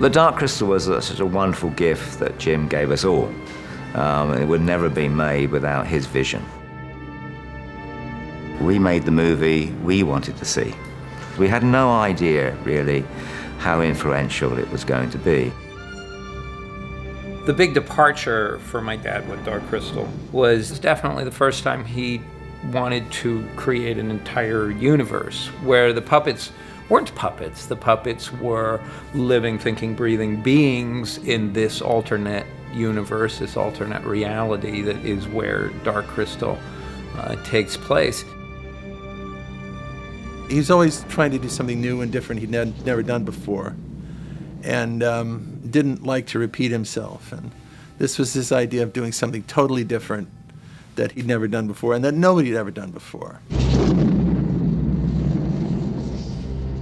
The Dark Crystal was such a wonderful gift that Jim gave us all. It would never have been made without his vision. We made the movie we wanted to see. We had no idea, really, how influential it was going to be. The big departure for my dad with Dark Crystal was definitely the first time he wanted to create an entire universe where the puppets weren't puppets. The puppets were living, thinking, breathing beings in this alternate universe, this alternate reality that is where Dark Crystal takes place. He's always trying to do something new and different he'd never done before, and didn't like to repeat himself. And this was his idea of doing something totally different that he'd never done before and that nobody had ever done before.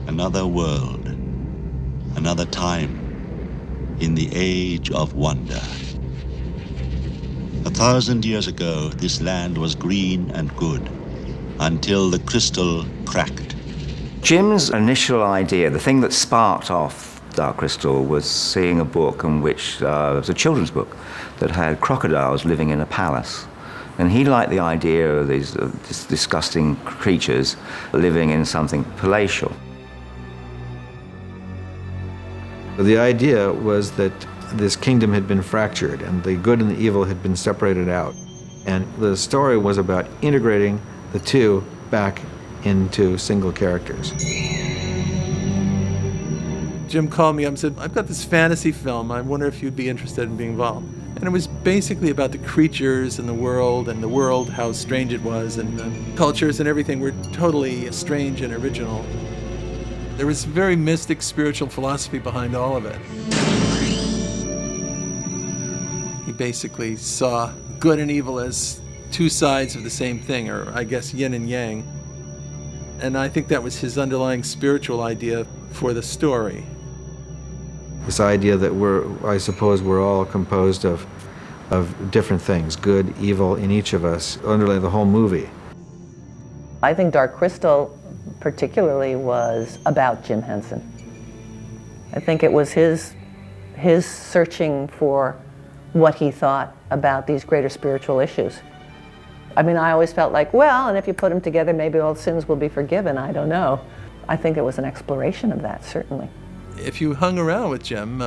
Another world, another time, in the age of wonder. 1,000 years ago, this land was green and good, until the crystal cracked. Jim's initial idea, the thing that sparked off Dark Crystal, was seeing a book in which, it was a children's book, that had crocodiles living in a palace. And he liked the idea of these disgusting creatures living in something palatial. The idea was that this kingdom had been fractured and the good and the evil had been separated out. And the story was about integrating the two back into single characters. Jim called me up and said, "I've got this fantasy film. I wonder if you'd be interested in being involved." And it was basically about the creatures and the world, how strange it was, and the cultures and everything were totally strange and original. There was very mystic spiritual philosophy behind all of it. He basically saw good and evil as two sides of the same thing, or I guess yin and yang. And I think that was his underlying spiritual idea for the story. This idea that I suppose we're all composed of different things, good, evil, in each of us, underlay the whole movie. I think Dark Crystal particularly was about Jim Henson. I think it was his searching for what he thought about these greater spiritual issues. I mean, I always felt like, well, and if you put them together, maybe all sins will be forgiven. I don't know. I think it was an exploration of that, certainly. If you hung around with Jim,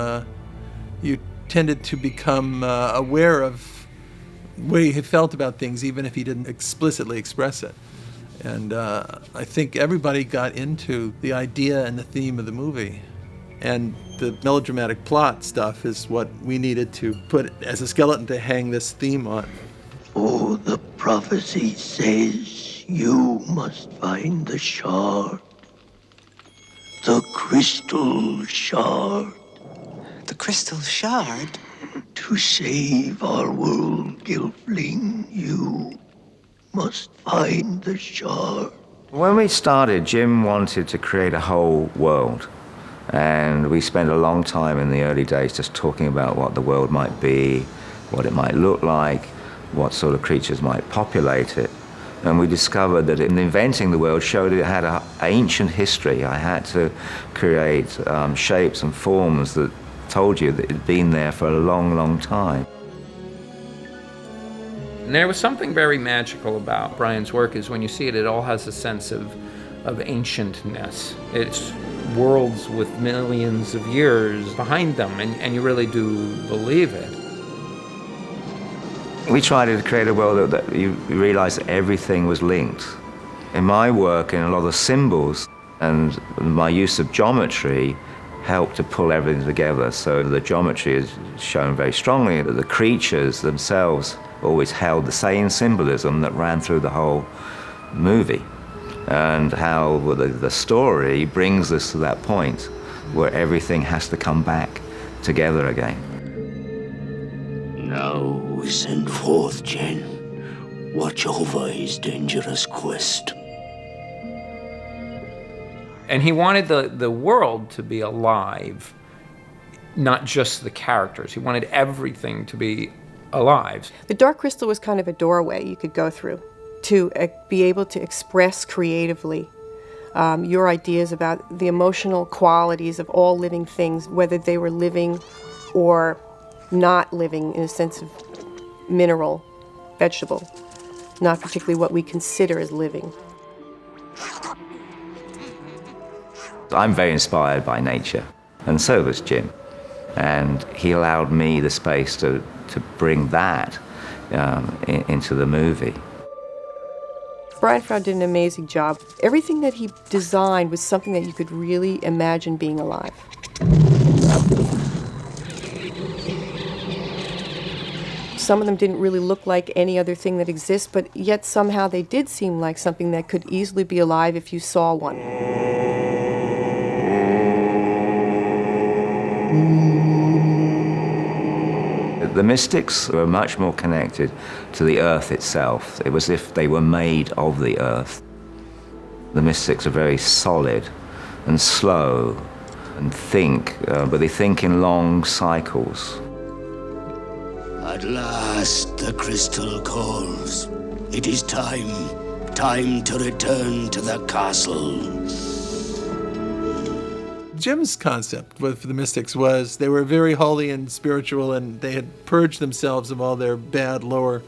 you tended to become aware of the way he felt about things, even if he didn't explicitly express it. And I think everybody got into the idea and the theme of the movie. And the melodramatic plot stuff is what we needed to put as a skeleton to hang this theme on. Oh, the prophecy says you must find the shard. The crystal shard. The crystal shard? To save our world, Gilfling, you must find the shard. When we started, Jim wanted to create a whole world. And we spent a long time in the early days just talking about what the world might be, what it might look like, what sort of creatures might populate it. And we discovered that in inventing the world showed it had an ancient history. I had to create shapes and forms that told you that it had been there for a long, long time. And there was something very magical about Brian's work, is when you see it, it all has a sense of ancientness. It's worlds with millions of years behind them, and you really do believe it. We tried to create a world that you realize that everything was linked. In my work, in a lot of symbols and my use of geometry helped to pull everything together. So the geometry is shown very strongly that the creatures themselves always held the same symbolism that ran through the whole movie, and how the story brings us to that point where everything has to come back together again. Now send forth, Jen. Watch over his dangerous quest. And he wanted the world to be alive, not just the characters. He wanted everything to be alive. The Dark Crystal was kind of a doorway you could go through to be able to express creatively your ideas about the emotional qualities of all living things, whether they were living or not living in a sense of mineral, vegetable, not particularly what we consider as living. I'm very inspired by nature, and so was Jim. And he allowed me the space to bring that into the movie. Brian Froud did an amazing job. Everything that he designed was something that you could really imagine being alive. Some of them didn't really look like any other thing that exists, but yet somehow they did seem like something that could easily be alive if you saw one. The mystics were much more connected to the earth itself. It was as if they were made of the earth. The mystics are very solid and slow and think, but they think in long cycles. At last the crystal calls. It is time to return to the castle. Jim's concept with the mystics was they were very holy and spiritual, and they had purged themselves of all their bad lower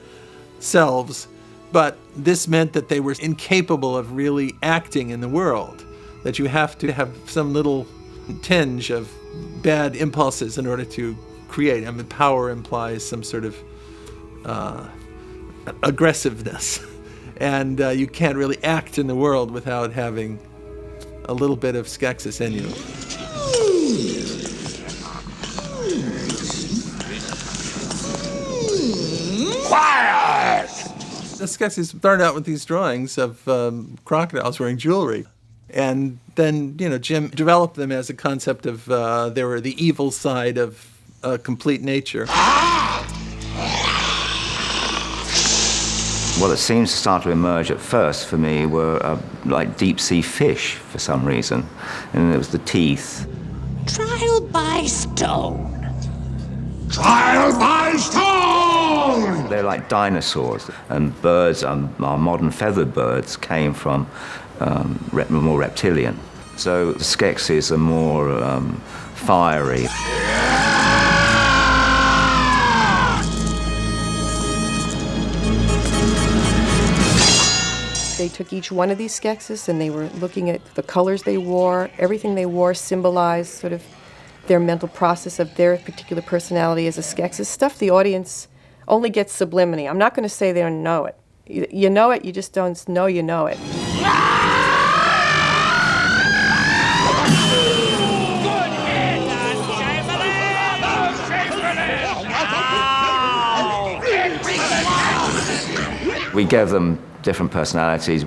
selves, but this meant that they were incapable of really acting in the world, that you have to have some little tinge of bad impulses in order to create. I mean, power implies some sort of aggressiveness, and you can't really act in the world without having a little bit of Skeksis in you. Quiet! The Skeksis started out with these drawings of crocodiles wearing jewelry. And then, Jim developed them as a concept of they were the evil side of complete nature. What it seems to start to emerge at first for me were like deep-sea fish for some reason. And it was the teeth. Trial by stone. Trial by stone! They're like dinosaurs, and birds, our modern feathered birds, came from more reptilian. So the Skeksis are more fiery. They took each one of these Skeksis and they were looking at the colors they wore. Everything they wore symbolized sort of their mental process of their particular personality as a Skeksis. Stuff the audience only gets subliminally. I'm not going to say they don't know it. You know it, you just don't know you know it. We gave them different personalities.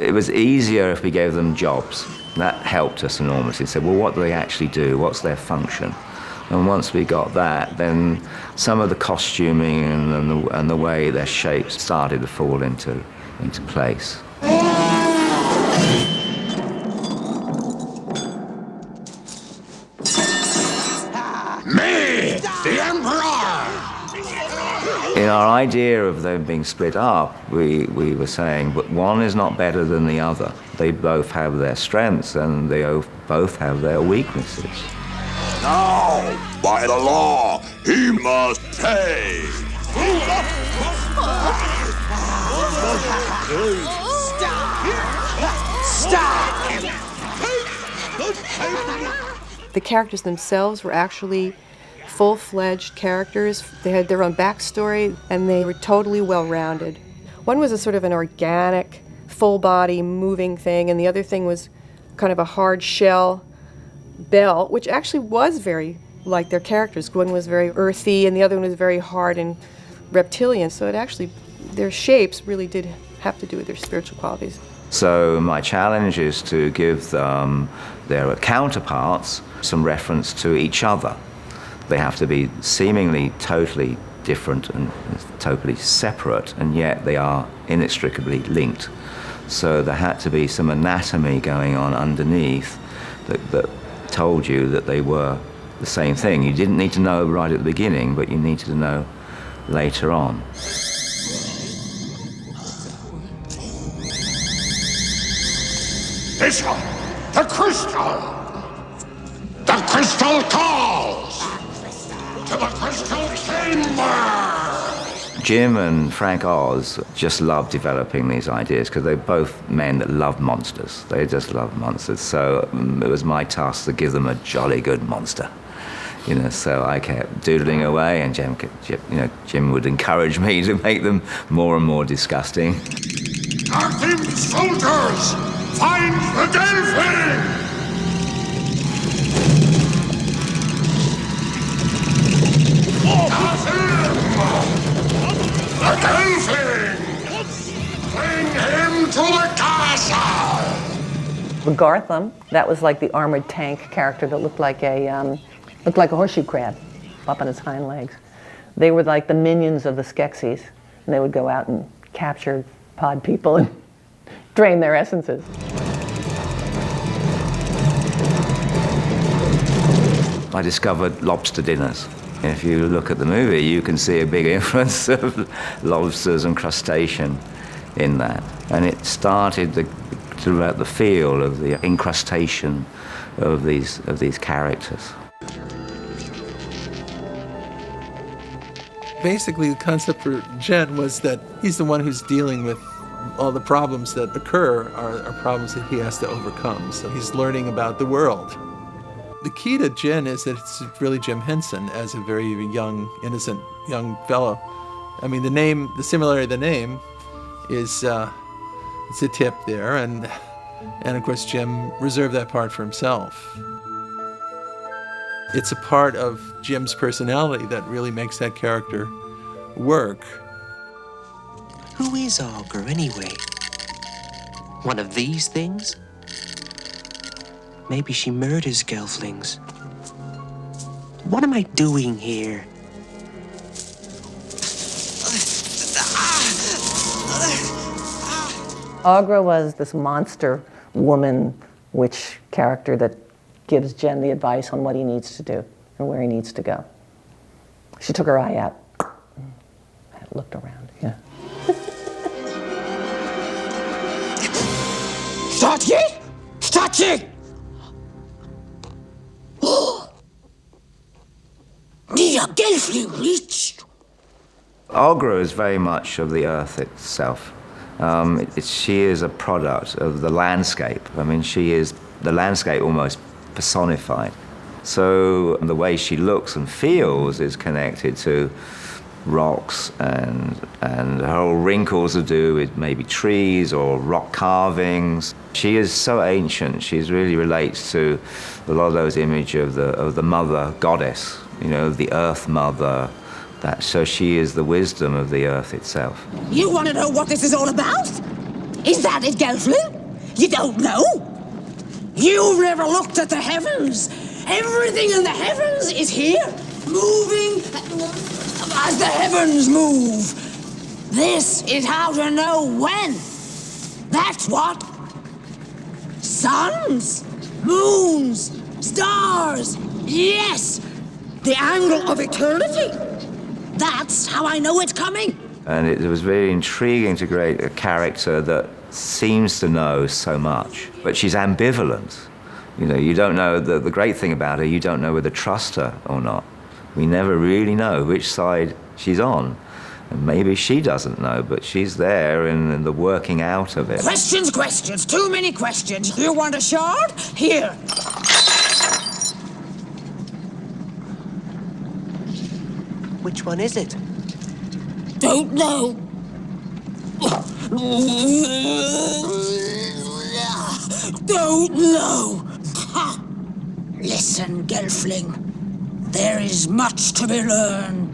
It was easier if we gave them jobs. That helped us enormously. Said, well, what do they actually do? What's their function? And once we got that, then some of the costuming and the way their shapes started to fall into place. Me, the Emperor! In our idea of them being split up, we were saying, but one is not better than the other. They both have their strengths and they both have their weaknesses. Now, by the law, he must pay. Stop! The characters themselves were actually full-fledged characters. They had their own backstory, and they were totally well-rounded. One was a sort of an organic, full-body, moving thing, and the other thing was kind of a hard shell Belle, which actually was very like their characters. One was very earthy, and the other one was very hard and reptilian. So it actually, their shapes really did have to do with their spiritual qualities. So my challenge is to give them, their counterparts, some reference to each other. They have to be seemingly totally different and totally separate, and yet they are inextricably linked. So there had to be some anatomy going on underneath that told you that they were the same thing. You didn't need to know right at the beginning, but you needed to know later on. Fisher! The crystal! The crystal calls! To the crystal chamber! Jim and Frank Oz just loved developing these ideas because they're both men that love monsters. They just love monsters. So it was my task to give them a jolly good monster. So I kept doodling away, and Jim would encourage me to make them more and more disgusting. Arthim soldiers! Find the Gelfling! Arthim! The Gelfling! Bring him to the castle! The Gartham, that was like the armored tank character that looked like a horseshoe crab up on its hind legs. They were like the minions of the Skeksis, and they would go out and capture pod people and drain their essences. I discovered lobster dinners. If you look at the movie, you can see a big influence of lobsters and crustacean in that. And it started throughout the feel of the incrustation of these characters. Basically, the concept for Jen was that he's the one who's dealing with all the problems that occur are problems that he has to overcome. So he's learning about the world. The key to Jen is that it's really Jim Henson as a very young, innocent young fellow. I mean, the similarity of the name is it's a tip there, and of course Jim reserved that part for himself. It's a part of Jim's personality that really makes that character work. Who is Augur, anyway? One of these things? Maybe she murders gelflings. What am I doing here? Augur was this monster woman witch character that gives Jen the advice on what he needs to do and where he needs to go. She took her eye out. I looked around, yeah. Start it! Start it! The Gelfling reached. Augur is very much of the earth itself. She is a product of the landscape. I mean, she is the landscape almost personified. So the way she looks and feels is connected to rocks and her whole wrinkles to do with maybe trees or rock carvings. She is so ancient. She really relates to a lot of those images of the mother goddess, the earth mother. So she is the wisdom of the earth itself. You want to know what this is all about? Is that it, Gelfling? You don't know? You've never looked at the heavens. Everything in the heavens is here, moving as the heavens move. This is how to know when. That's what. Suns, moons, stars. Yes, the angle of eternity. That's how I know it's coming. And it was very intriguing to create a character that seems to know so much, but she's ambivalent. You don't know, the great thing about her, you don't know whether to trust her or not. We never really know which side she's on. And maybe she doesn't know, but she's there in the working out of it. Questions, too many questions. You want a shard? Here. Which one is it? Don't know. Don't know. Ha. Listen, Gelfling. There is much to be learned,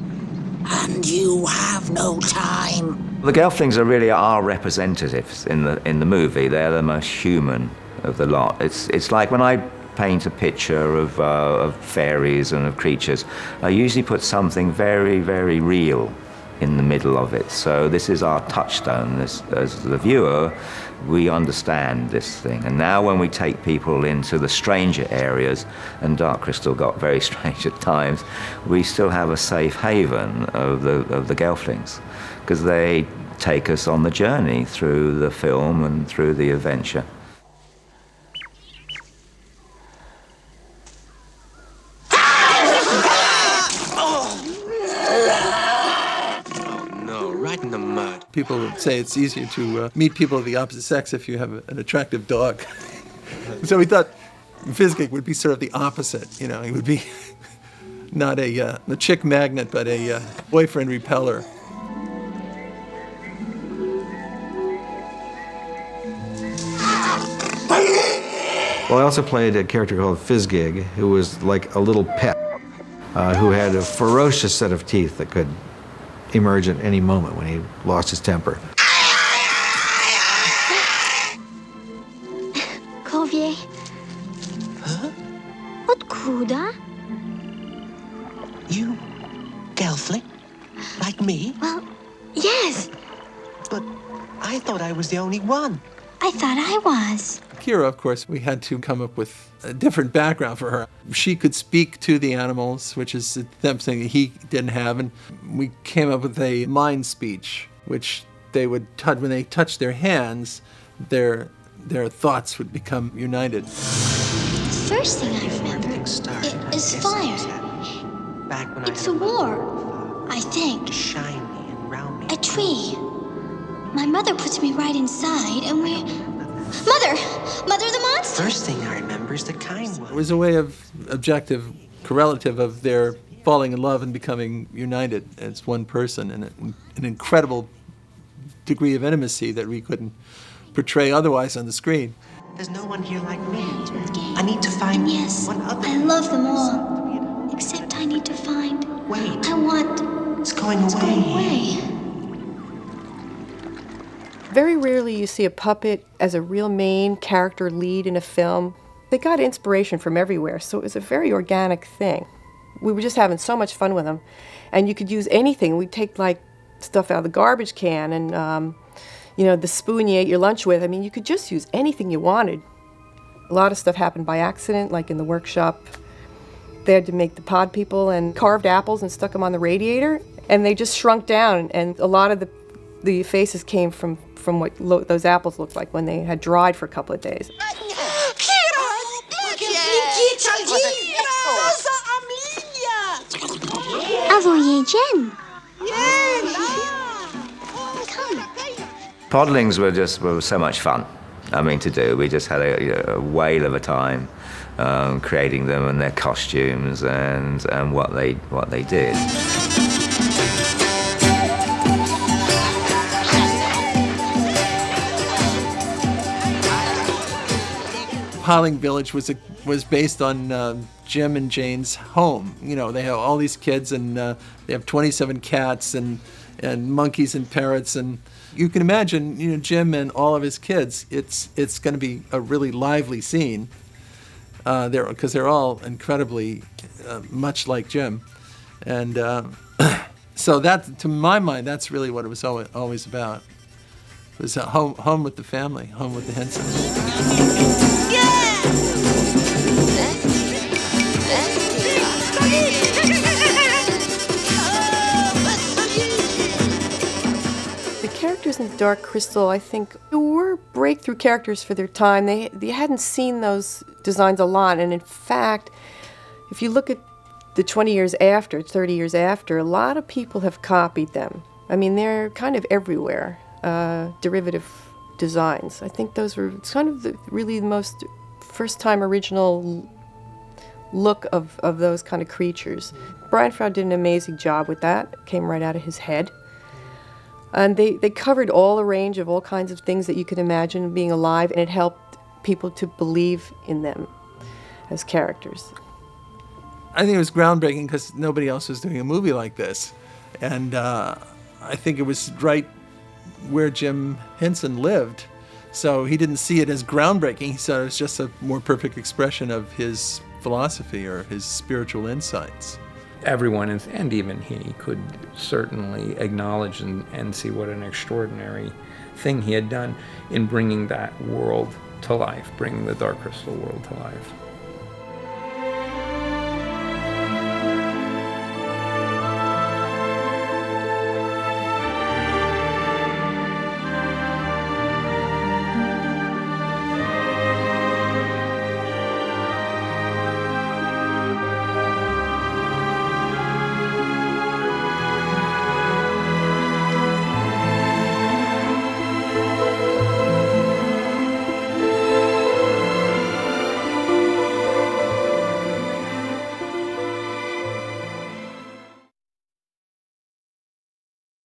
and you have no time. The Gelflings are our representatives in the movie. They're the most human of the lot. It's like when I paint a picture of fairies and of creatures, I usually put something very, very real in the middle of it. So this is our touchstone. As the viewer, we understand this thing. And now when we take people into the stranger areas, and Dark Crystal got very strange at times, we still have a safe haven of the Gelflings, because they take us on the journey through the film and through the adventure. people would say it's easier to meet people of the opposite sex if you have an attractive dog. So we thought Fizzgig would be sort of the opposite. You know, he would be not a chick magnet, but a boyfriend repeller. Well, I also played a character called Fizzgig, who was like a little pet, who had a ferocious set of teeth that could emerge at any moment when he lost his temper. Corvier. Huh? What kuda? You, Gelfling? Like me? Well, yes. But I thought I was the only one. I thought I was. Kira, of course, we had to come up with a different background for her. She could speak to the animals, which is something he didn't have, and we came up with a mind speech, which they would when they touched their hands, their thoughts would become united. The first thing I remember is fire. Back when It's a war, I think. Shiny and round. A tree. My mother puts me right inside, and we're... Mother! Mother the monster! First thing I remember is the kind one. It was a way of objective correlative of their falling in love and becoming united as one person, and an incredible degree of intimacy that we couldn't portray otherwise on the screen. There's no one here like me. I need to find one other. I love them all. Except I need to find... Wait. I want... It's going away. It's going away. Very rarely you see a puppet as a real main character lead in a film. They got inspiration from everywhere, so it was a very organic thing. We were just having so much fun with them. And you could use anything. We'd take, like, stuff out of the garbage can and, you know, the spoon you ate your lunch with. I mean, you could just use anything you wanted. A lot of stuff happened by accident, like in the workshop. They had to make the pod people and carved apples and stuck them on the radiator, and they just shrunk down, and a lot of the faces came from what those apples looked like when they had dried for a couple of days. Avoye Jen. Podlings were so much fun. I mean, to do. We just had a whale of a time creating them and their costumes and what they did. Podling Village was based on Jim and Jane's home. You know, they have all these kids, and they have 27 cats and monkeys and parrots, and you can imagine, you know, Jim and all of his kids. It's going to be a really lively scene. Because they're all incredibly much like Jim, and so that, to my mind, that's really what it was always about. It was home with the family, home with the Hensons. The characters in Dark Crystal, I think, were breakthrough characters for their time. They hadn't seen those designs a lot, and in fact, if you look at the 20 years after, 30 years after, a lot of people have copied them. I mean, they're kind of everywhere, derivative designs. I think those were kind of really the most first-time original look of those kind of creatures. Brian Froud did an amazing job with that. It came right out of his head. And they covered all a range of all kinds of things that you could imagine being alive, and it helped people to believe in them as characters. I think it was groundbreaking because nobody else was doing a movie like this. And I think it was right where Jim Henson lived. So he didn't see it as groundbreaking. He saw it as just a more perfect expression of his philosophy or his spiritual insights. Everyone, and even he, could certainly acknowledge and see what an extraordinary thing he had done in bringing that world to life, bringing the Dark Crystal world to life.